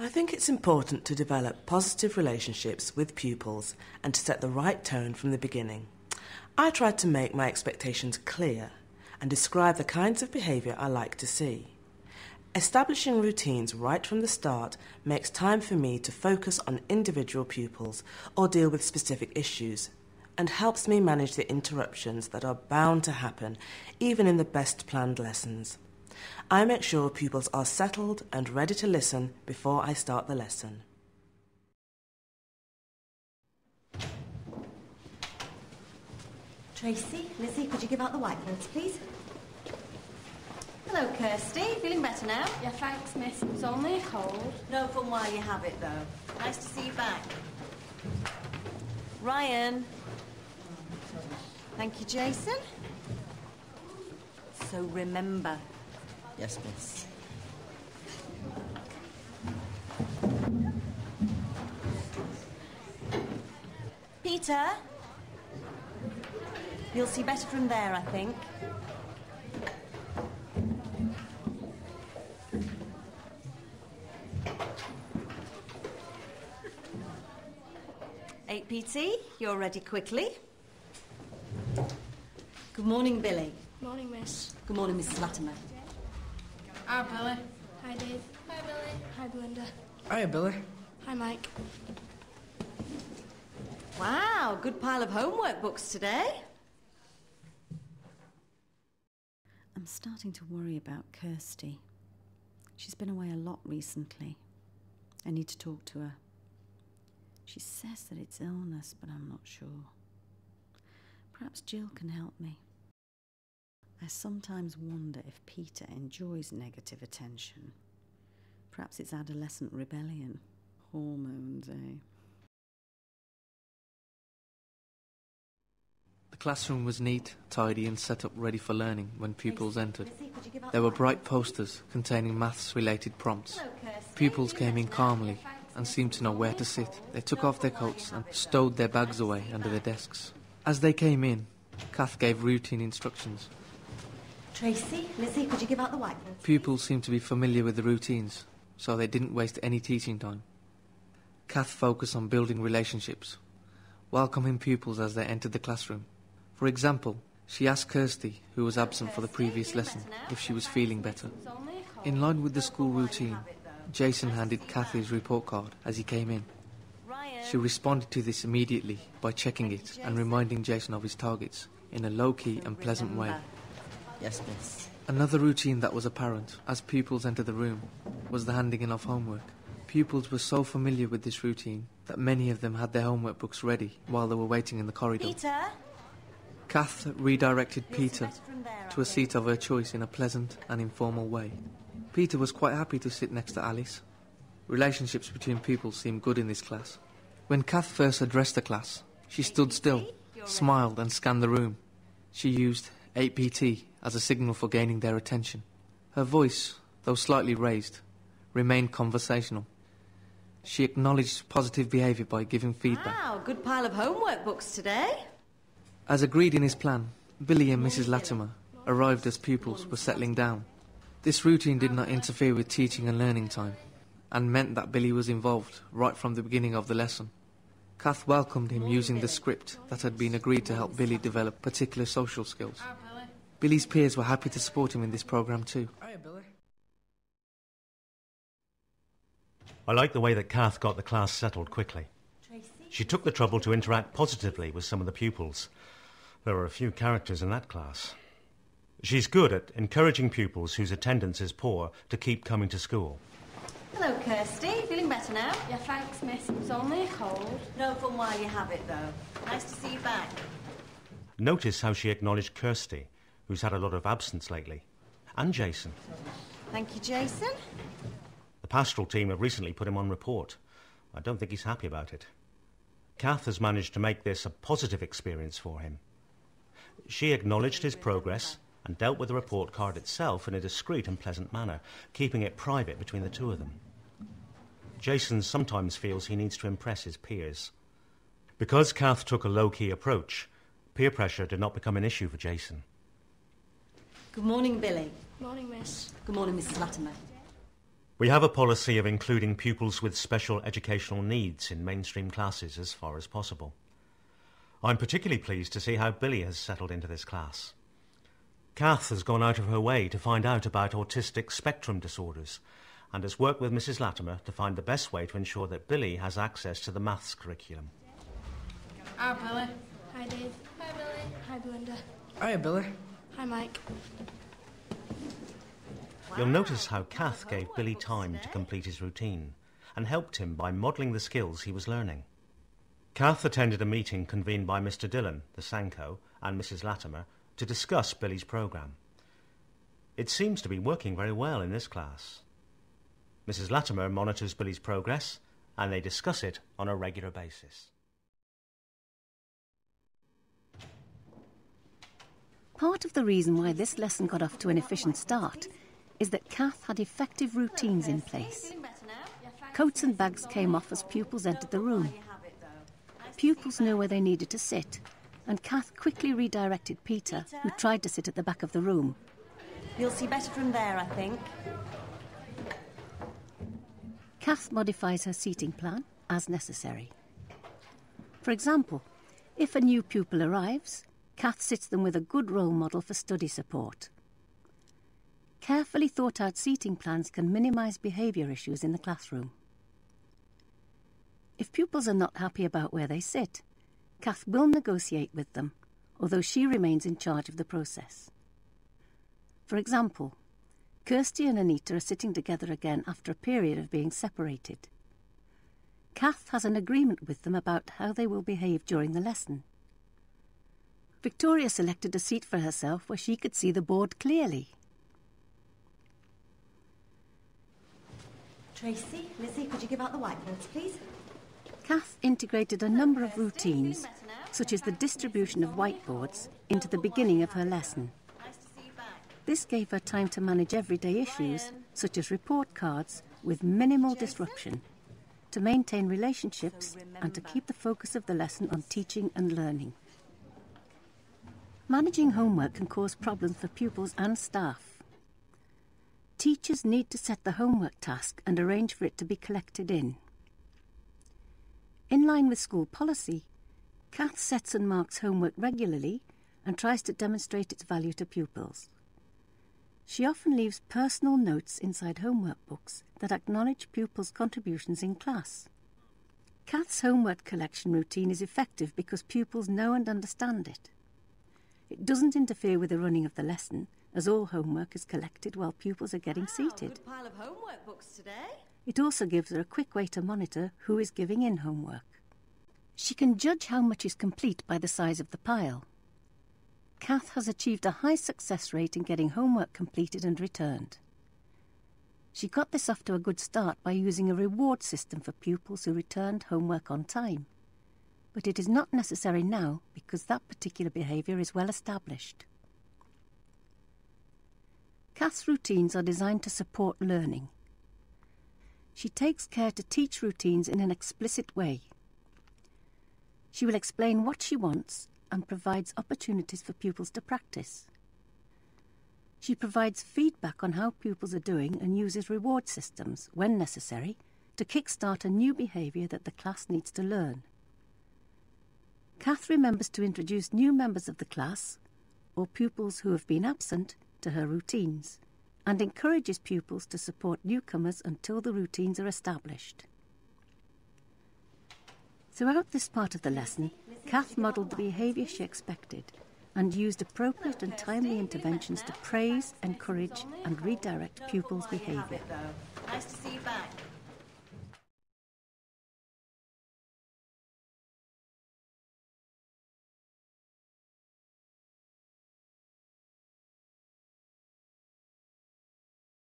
I think it's important to develop positive relationships with pupils and to set the right tone from the beginning. I tried to make my expectations clear and describe the kinds of behaviour I like to see. Establishing routines right from the start makes time for me to focus on individual pupils or deal with specific issues, and helps me manage the interruptions that are bound to happen even in the best planned lessons. I make sure pupils are settled and ready to listen before I start the lesson. Tracy, Lizzie, could you give out the whiteboards, please? Hello, Kirsty. Feeling better now? Yeah, thanks, miss. It's only a cold. No fun while you have it, though. Nice to see you back. Ryan. Thank you, Jason. So remember. Yes, miss. Peter? You'll see better from there, I think. PT, you're ready quickly. Good morning, Billy. Morning, miss. Good morning, Mrs. Latimer. Hi, Billy. Hi, Dave. Hi, Billy. Hi, Belinda. Hiya, Billy. Hi, Mike. Wow, good pile of homework books today. I'm starting to worry about Kirsty. She's been away a lot recently. I need to talk to her. She says that it's illness, but I'm not sure. Perhaps Jill can help me. I sometimes wonder if Peter enjoys negative attention. Perhaps it's adolescent rebellion. Hormones, eh? The classroom was neat, tidy and set up ready for learning when pupils entered. There were bright posters containing maths-related prompts. Pupils came in calmly and seemed to know where to sit. They took off their coats and stowed their bags away under their desks. As they came in, Kath gave routine instructions. Tracy, Lizzie, could you give out the whiteboard? Pupils seemed to be familiar with the routines, so they didn't waste any teaching time. Kath focused on building relationships, welcoming pupils as they entered the classroom. For example, she asked Kirsty, who was absent for the previous lesson, if she was feeling better. In line with the school routine, Jason handed Kathy's report card as he came in. She responded to this immediately by checking it and reminding Jason of his targets in a low-key and pleasant way. Yes, miss. Another routine that was apparent as pupils entered the room was the handing in of homework. Pupils were so familiar with this routine that many of them had their homework books ready while they were waiting in the corridor. Peter? Kath redirected Peter to a seat of her choice in a pleasant and informal way. Peter was quite happy to sit next to Alice. Relationships between pupils seemed good in this class. When Kath first addressed the class, she stood still, smiled and scanned the room. She used 8PT as a signal for gaining their attention. Her voice, though slightly raised, remained conversational. She acknowledged positive behaviour by giving feedback. Wow, good pile of homework books today. As agreed in his plan, Billy and Mrs. Latimer arrived as pupils were settling down. This routine did not interfere with teaching and learning time, and meant that Billy was involved right from the beginning of the lesson. Kath welcomed him using the script that had been agreed to help Billy develop particular social skills. Billy's peers were happy to support him in this programme too. Hiya, Billy. I like the way that Kath got the class settled quickly. She took the trouble to interact positively with some of the pupils. There were a few characters in that class. She's good at encouraging pupils whose attendance is poor to keep coming to school. Hello, Kirsty. Feeling better now? Yeah, thanks, miss. It's only a cold. No fun while you have it, though. Nice to see you back. Notice how she acknowledged Kirsty, who's had a lot of absence lately, and Jason. Thank you, Jason. The pastoral team have recently put him on report. I don't think he's happy about it. Kath has managed to make this a positive experience for him. She acknowledged his progress and dealt with the report card itself in a discreet and pleasant manner, keeping it private between the two of them. Jason sometimes feels he needs to impress his peers. Because Kath took a low-key approach, peer pressure did not become an issue for Jason. Good morning, Billy. Morning, miss. Good morning, Mrs. Latimer. We have a policy of including pupils with special educational needs in mainstream classes as far as possible. I'm particularly pleased to see how Billy has settled into this class. Kath has gone out of her way to find out about autistic spectrum disorders and has worked with Mrs. Latimer to find the best way to ensure that Billy has access to the maths curriculum. Hi, Billy. Hi, Dave. Hi, Billy. Hi, Belinda. Hiya, Billy. Hi, Mike. You'll notice how Kath gave Billy time to complete his routine and helped him by modelling the skills he was learning. Kath attended a meeting convened by Mr. Dillon, the Sanko, and Mrs. Latimer to discuss Billy's programme. It seems to be working very well in this class. Mrs. Latimer monitors Billy's progress and they discuss it on a regular basis. Part of the reason why this lesson got off to an efficient start is that Kath had effective routines in place. Coats and bags came off as pupils entered the room. Pupils knew where they needed to sit, and Kath quickly redirected Peter, who tried to sit at the back of the room. You'll see better from there, I think. Kath modifies her seating plan as necessary. For example, if a new pupil arrives, Kath sits them with a good role model for study support. Carefully thought out seating plans can minimise behaviour issues in the classroom. If pupils are not happy about where they sit, Kath will negotiate with them, although she remains in charge of the process. For example, Kirsty and Anita are sitting together again after a period of being separated. Kath has an agreement with them about how they will behave during the lesson. Victoria selected a seat for herself where she could see the board clearly. Tracy, Lizzie, could you give out the whiteboards, please? Kath integrated a number of routines, such as the distribution of whiteboards, into the beginning of her lesson. This gave her time to manage everyday issues, such as report cards, with minimal disruption, to maintain relationships and to keep the focus of the lesson on teaching and learning. Managing homework can cause problems for pupils and staff. Teachers need to set the homework task and arrange for it to be collected in. In line with school policy, Kath sets and marks homework regularly and tries to demonstrate its value to pupils. She often leaves personal notes inside homework books that acknowledge pupils' contributions in class. Kath's homework collection routine is effective because pupils know and understand it. It doesn't interfere with the running of the lesson, as all homework is collected while pupils are getting seated. Good pile of homework books today. It also gives her a quick way to monitor who is giving in homework. She can judge how much is complete by the size of the pile. Kath has achieved a high success rate in getting homework completed and returned. She got this off to a good start by using a reward system for pupils who returned homework on time. But it is not necessary now because that particular behaviour is well established. Kath's routines are designed to support learning. She takes care to teach routines in an explicit way. She will explain what she wants and provides opportunities for pupils to practice. She provides feedback on how pupils are doing and uses reward systems, when necessary, to kickstart a new behaviour that the class needs to learn. Kath remembers to introduce new members of the class, or pupils who have been absent, to her routines, and encourages pupils to support newcomers until the routines are established. Throughout this part of the lesson, Kath modelled the behaviour she expected and used appropriate and timely interventions to praise, encourage and redirect pupils' behaviour. Nice to see you back.